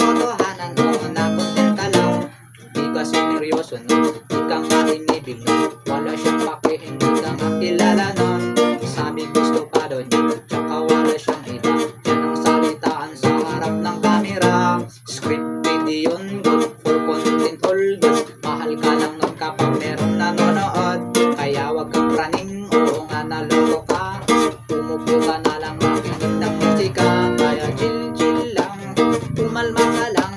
katotohanan mo na kontenta lang. Di ka sineryoso nun, di ka makinibig nun, wala siyang pake, hindi ka makilala nun. Sabi gusto pa doon niya, tsaka wala siyang iba. Yan ang salitaan sa harap ng camera. Scripted yun, good for content holders. Mahal ka lang nun kapag meron nanonood. Kaya wag kang praning, oo nga naloko ka. Umupo ka na lang makinig ng musika. Kaya chill chill lang, umalma ka lang.